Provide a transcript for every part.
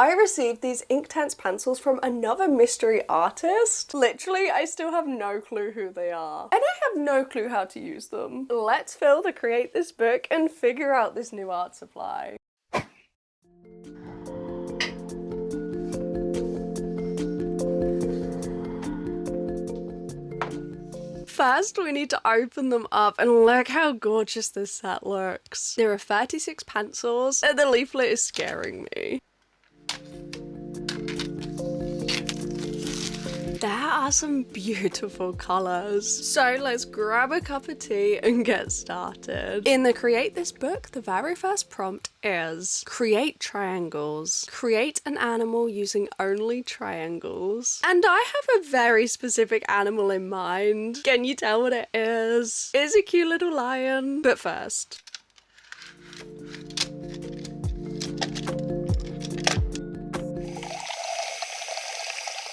I received these Inktense pencils from another mystery artist. Literally, I still have no clue who they are. And I have no clue how to use them. Let's fill the Create This book and figure out this new art supply. First, we need to open them up and look how gorgeous this set looks. There are 36 pencils and the leaflet is scaring me. There are some beautiful colours. So let's grab a cup of tea and get started. In the Create This book, the very first prompt is create triangles. Create an animal using only triangles. And I have a very specific animal in mind. Can you tell what it is? It's a cute little lion. But first,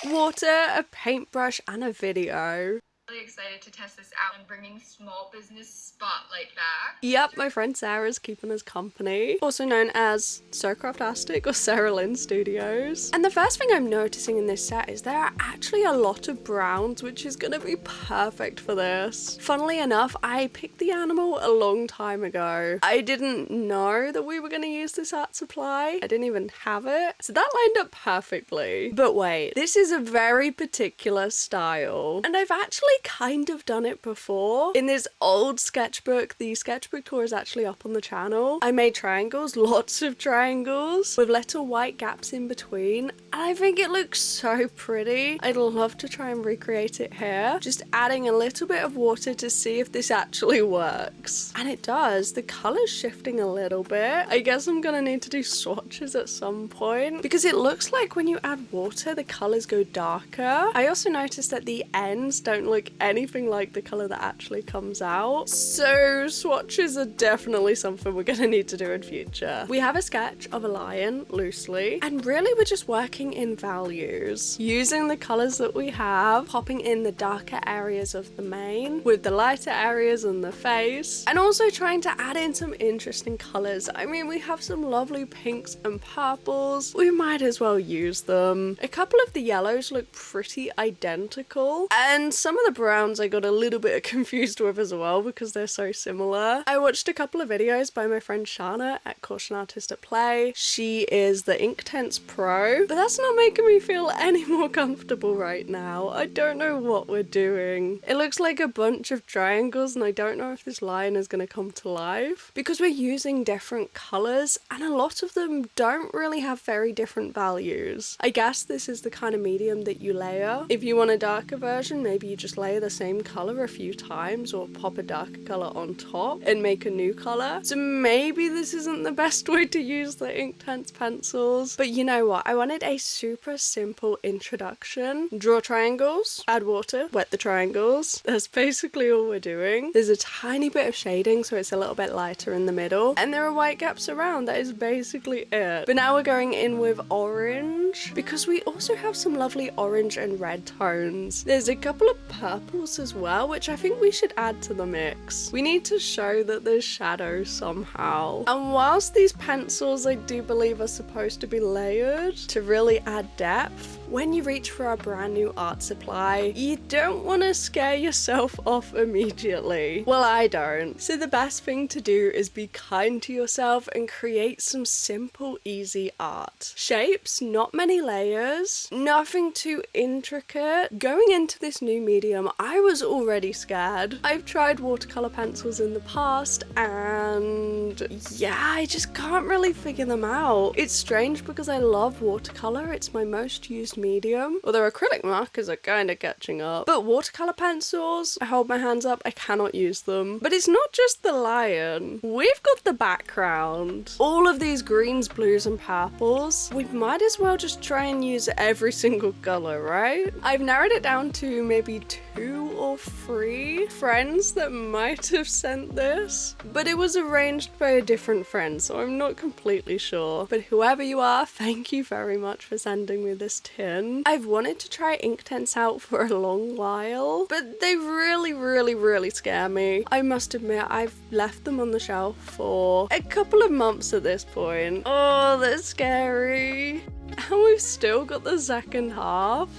water, a paintbrush, and a video. Really excited to test this out and bringing small business spotlight back. Yep, my friend Sarah's keeping us company, also known as Sarcraftastic or Sarah Lynn Studios. And the first thing I'm noticing in this set is there are actually a lot of browns, which is gonna be perfect for this. Funnily enough, I picked the animal a long time ago. I didn't know that we were gonna use this art supply. I didn't even have it. So that lined up perfectly. But wait, this is a very particular style. And I've actually kind of done it before. In this old sketchbook, the sketchbook tour is actually up on the channel. I made triangles, lots of triangles, with little white gaps in between, and I think it looks so pretty. I'd love to try and recreate it here, just adding a little bit of water to see if this actually works. And it does. The color's shifting a little bit. I guess I'm gonna need to do swatches at some point, because it looks like when you add water, the colors go darker. I also noticed that the ends don't look anything like the color that actually comes out. So swatches are definitely something we're gonna need to do in future. We have a sketch of a lion loosely, and really we're just working in values, using the colors that we have, popping in the darker areas of the mane with the lighter areas on the face, and also trying to add in some interesting colors. I mean, we have some lovely pinks and purples. We might as well use them. A couple of the yellows look pretty identical, and some of the browns I got a little bit confused with as well because they're so similar. I watched a couple of videos by my friend Shana at Caution Artist at Play. She is the Inktense Pro, but that's not making me feel any more comfortable right now. I don't know what we're doing. It looks like a bunch of triangles and I don't know if this lion is going to come to life because we're using different colors and a lot of them don't really have very different values. I guess this is the kind of medium that you layer. If you want a darker version, maybe you just layer the same color a few times or pop a darker color on top and make a new color. So maybe this isn't the best way to use the Inktense pencils, but you know what? I wanted a super simple introduction. Draw triangles, add water, wet the triangles. That's basically all we're doing. There's a tiny bit of shading so it's a little bit lighter in the middle, and there are white gaps around. That is basically it. But now we're going in with orange because we also have some lovely orange and red tones. There's a couple of purples as well, which I think we should add to the mix. We need to show that there's shadows somehow. And whilst these pencils I do believe are supposed to be layered to really add depth, when you reach for a brand new art supply, you don't want to scare yourself off immediately. Well, I don't. So the best thing to do is be kind to yourself and create some simple, easy art. Shapes, not many layers, nothing too intricate. Going into this new medium, I was already scared. I've tried watercolor pencils in the past and yeah, I just can't really figure them out. It's strange because I love watercolor. It's my most used medium, although acrylic markers are kind of catching up. But watercolor pencils, I hold my hands up, I cannot use them. But it's not just the lion. We've got the background. All of these greens, blues, and purples. We might as well just try and use every single color, right? I've narrowed it down to maybe 2 or 3 friends that might have sent this, but it was arranged by a different friend, so I'm not completely sure. But whoever you are, thank you very much for sending me this tin. I've wanted to try Inktense out for a long while, but they really scare me. I must admit, I've left them on the shelf for a couple of months at this point. Oh, they're scary. And we've still got the second half.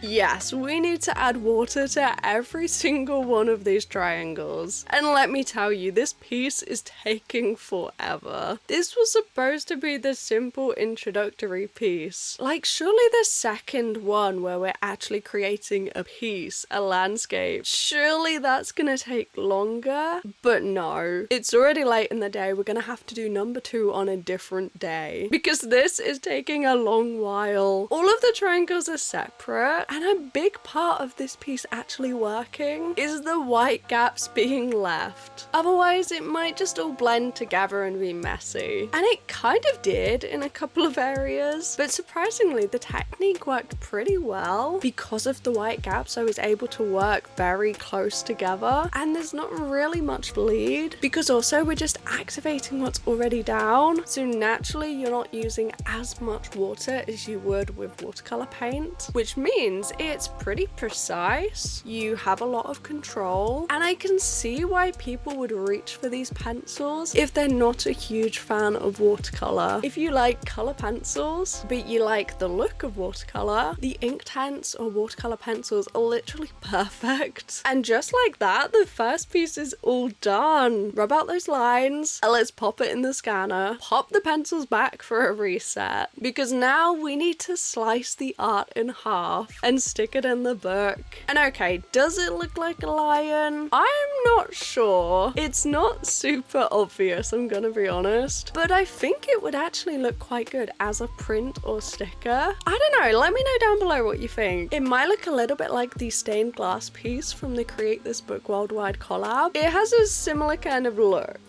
Yes, we need to add water to every single one of these triangles. And let me tell you, this piece is taking forever. This was supposed to be the simple introductory piece. Like, surely the second one where we're actually creating a piece, a landscape, surely that's gonna take longer. But no, it's already late in the day. We're gonna have to do number 2 on a different day because this is taking a long while. All of the triangles are separate. And a big part of this piece actually working is the white gaps being left. Otherwise, it might just all blend together and be messy. And it kind of did in a couple of areas, but surprisingly, the technique worked pretty well. Because of the white gaps, I was able to work very close together, and there's not really much bleed because also we're just activating what's already down. So naturally, you're not using as much water as you would with watercolor paint, which means it's pretty precise. You have a lot of control, and I can see why people would reach for these pencils if they're not a huge fan of watercolor. If you like color pencils but you like the look of watercolor, the Inktense or watercolor pencils are literally perfect. And just like that, the first piece is all done. Rub out those lines and let's pop it in the scanner, pop the pencils back for a reset, because now we need to slice the art in half and stick it in the book. And okay, does it look like a lion? I'm not sure. It's not super obvious, I'm gonna be honest, but I think it would actually look quite good as a print or sticker. I don't know, let me know down below what you think. It might look a little bit like the stained glass piece from the Create This Book Worldwide collab. It has a similar kind of look.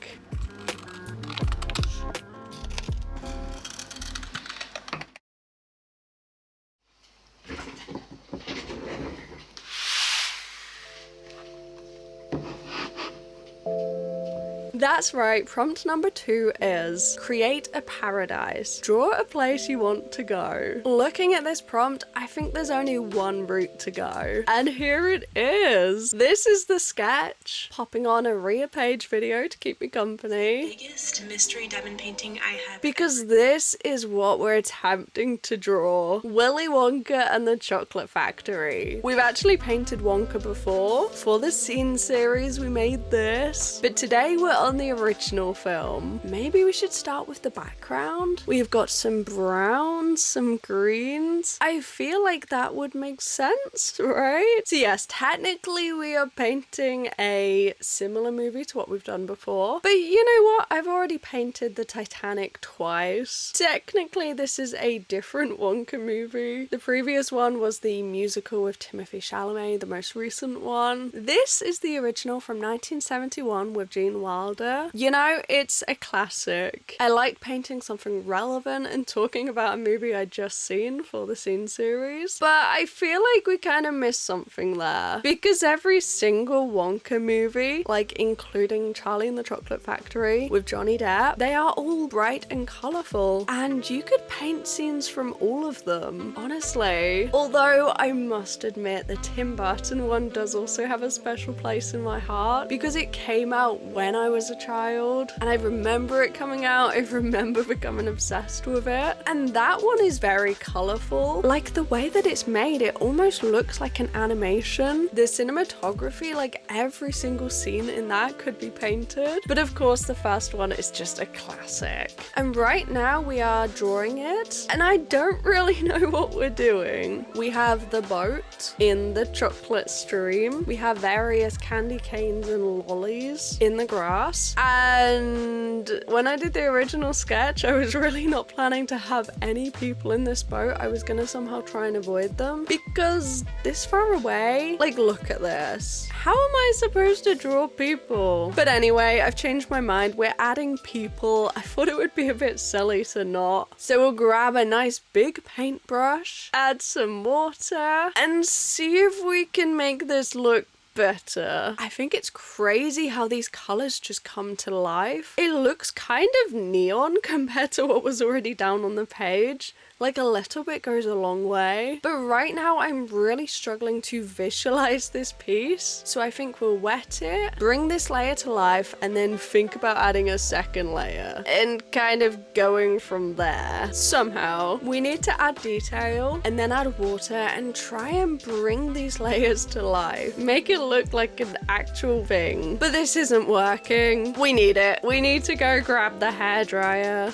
That's right, prompt number 2 is create a paradise. Draw a place you want to go. Looking at this prompt, I think there's only one route to go. And here it is. This is the sketch. Popping on a rear-page video to keep me company. Biggest mystery diamond painting I have. Because this is what we're attempting to draw. Willy Wonka and the Chocolate Factory. We've actually painted Wonka before. For the scene series, we made this. But today we're on the original film. Maybe we should start with the background. We've got some browns, some greens. I feel like that would make sense, right? So yes, technically we are painting a similar movie to what we've done before. But you know what? I've already painted the Titanic twice. Technically this is a different Wonka movie. The previous one was the musical with Timothée Chalamet, the most recent one. This is the original from 1971 with Gene Wilder. You know, it's a classic. I like painting something relevant and talking about a movie I just seen for the scene series, but I feel like we kind of missed something there because every single Wonka movie, like including Charlie and the Chocolate Factory with Johnny Depp, they are all bright and colourful, and you could paint scenes from all of them, honestly. Although I must admit the Tim Burton one does also have a special place in my heart because it came out when I was a child and I remember it coming out. I remember becoming obsessed with it, and that one is very colourful. Like the way that it's made, it almost looks like an animation. The cinematography, like every single scene in that could be painted, but of course the first one is just a classic. And right now we are drawing it and I don't really know what we're doing. We have the boat in the chocolate stream. We have various candy canes and lollies in the grass. And when I did the original sketch, I was really not planning to have any people in this boat. I was gonna somehow try and avoid them because this far away, like look at this. How am I supposed to draw people? But anyway, I've changed my mind. We're adding people. I thought it would be a bit silly to not. So we'll grab a nice big paintbrush, add some water, and see if we can make this look better. I think it's crazy how these colors just come to life. It looks kind of neon compared to what was already down on the page. Like a little bit goes a long way. But right now I'm really struggling to visualize this piece. So I think we'll wet it, bring this layer to life, and then think about adding a second layer and kind of going from there. Somehow we need to add detail and then add water and try and bring these layers to life. Make it look like an actual thing. But this isn't working. We need it. We need to go grab the hairdryer.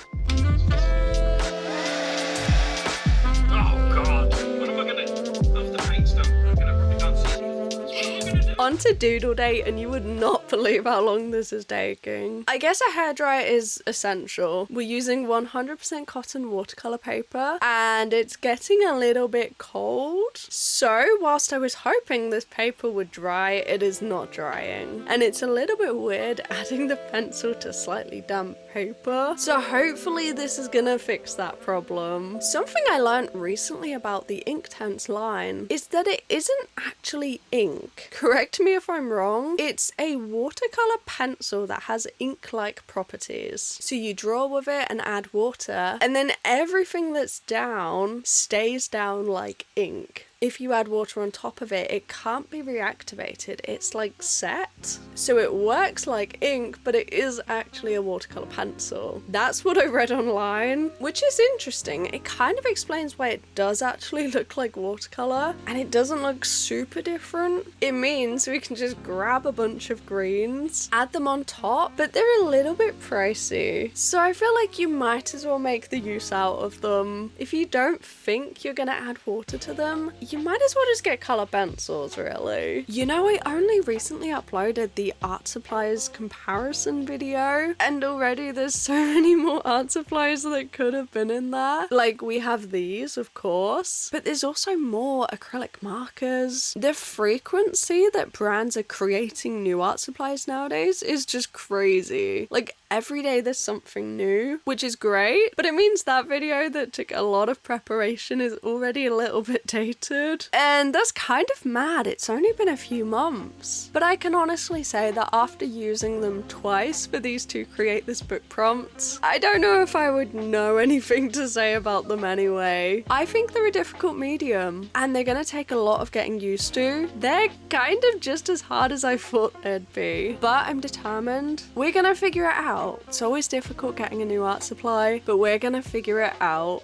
Onto Doodle Day, and you would not believe how long this is taking. I guess a hairdryer is essential. We're using 100% cotton watercolor paper and it's getting a little bit cold. So whilst I was hoping this paper would dry, it is not drying. And it's a little bit weird adding the pencil to slightly damp paper. So hopefully this is gonna fix that problem. Something I learned recently about the Inktense line is that it isn't actually ink. Correct me if I'm wrong. It's a watercolor pencil that has ink-like properties. So you draw with it and add water, and then everything that's down stays down like ink. If you add water on top of it, it can't be reactivated. It's like set. So it works like ink, but it is actually a watercolor pencil. That's what I read online, which is interesting. It kind of explains why it does actually look like watercolor and it doesn't look super different. It means we can just grab a bunch of greens, add them on top, but they're a little bit pricey. So I feel like you might as well make the use out of them. If you don't think you're gonna add water to them, you might as well just get color pencils, really. You know, I only recently uploaded the art supplies comparison video, and already there's so many more art supplies that could have been in there. Like, we have these, of course, but there's also more acrylic markers. The frequency that brands are creating new art supplies nowadays is just crazy. Like, every day there's something new, which is great, but it means that video that took a lot of preparation is already a little bit dated. And that's kind of mad. It's only been a few months. But I can honestly say that after using them twice for these to create this book prompt, I don't know if I would know anything to say about them anyway. I think they're a difficult medium, and they're gonna take a lot of getting used to. They're kind of just as hard as I thought they'd be, but I'm determined. We're gonna figure it out. It's always difficult getting a new art supply, but we're gonna figure it out.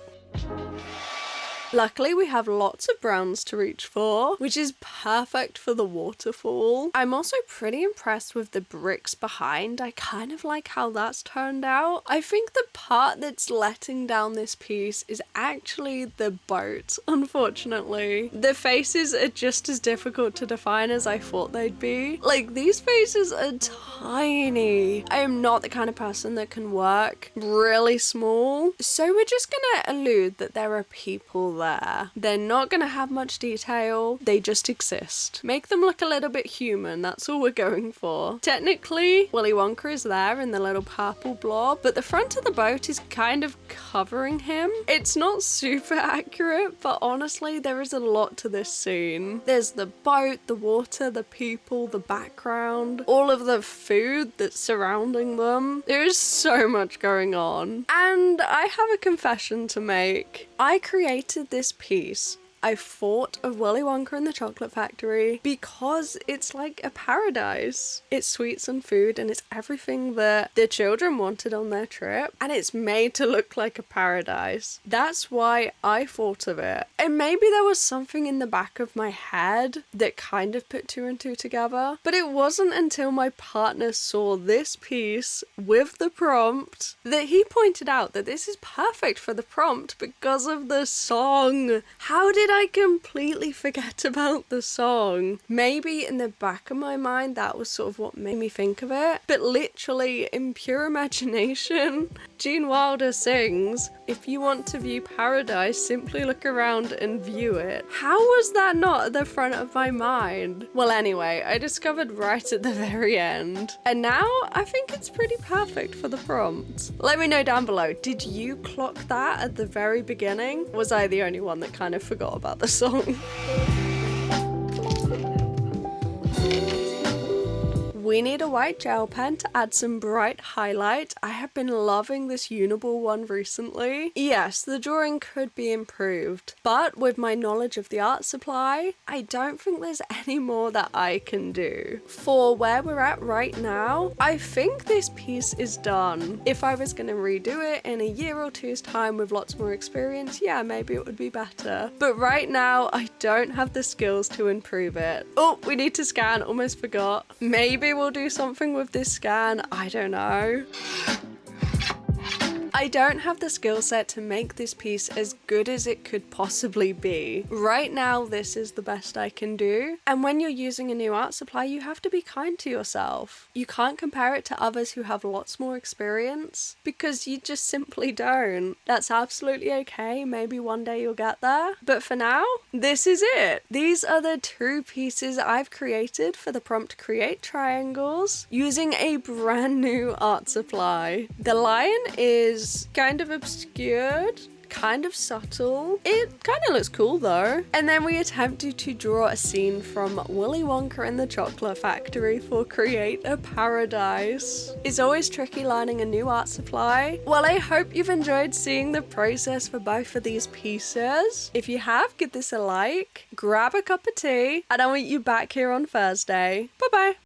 Luckily, we have lots of browns to reach for, which is perfect for the waterfall. I'm also pretty impressed with the bricks behind. I kind of like how that's turned out. I think the part that's letting down this piece is actually the boat, unfortunately. The faces are just as difficult to define as I thought they'd be. Like, these faces are tiny. I am not the kind of person that can work really small, so we're just gonna allude that there are people there. They're not gonna have much detail, they just exist. Make them look a little bit human, that's all we're going for. Technically, Willy Wonka is there in the little purple blob, but the front of the boat is kind of covering him. It's not super accurate, but honestly, there is a lot to this scene. There's the boat, the water, the people, the background, all of the food that's surrounding them. There is so much going on. And I have a confession to make. I created this piece. I thought of Willy Wonka and the Chocolate Factory because it's like a paradise. It's sweets and food and it's everything that the children wanted on their trip, and it's made to look like a paradise. That's why I thought of it. And maybe there was something in the back of my head that kind of put two and two together, but it wasn't until my partner saw this piece with the prompt that he pointed out that this is perfect for the prompt because of the song. How did I completely forget about the song? Maybe in the back of my mind that was sort of what made me think of it, but literally in pure imagination, Gene Wilder sings, "If you want to view paradise, simply look around and view it." How was that not at the front of my mind? Well, anyway, I discovered right at the very end, and now I think it's pretty perfect for the prompt. Let me know down below, did you clock that at the very beginning? Was I the only one that kind of forgot about the song? we need a white gel pen to add some bright highlight. I have been loving this Uniball one recently. Yes, the drawing could be improved, but with my knowledge of the art supply, I don't think there's any more that I can do. For where we're at right now, I think this piece is done. If I was going to redo it in a year or two's time with lots more experience, yeah, maybe it would be better. But right now, I don't have the skills to improve it. Oh, we need to scan, almost forgot. Maybe we'll do something with this scan, I don't know. I don't have the skill set to make this piece as good as it could possibly be. Right now, this is the best I can do. And when you're using a new art supply, you have to be kind to yourself. You can't compare it to others who have lots more experience because you just simply don't. That's absolutely okay. Maybe one day you'll get there. But for now, this is it. These are the 2 pieces I've created for the prompt Create Triangles using a brand new art supply. The lion is kind of obscured, kind of subtle. It kind of looks cool though. And then we attempted to draw a scene from Willy Wonka and the Chocolate Factory for Create a Paradise. It's always tricky learning a new art supply. Well, I hope you've enjoyed seeing the process for both of these pieces. If you have, give this a like, grab a cup of tea, and I'll meet you back here on Thursday. Bye bye.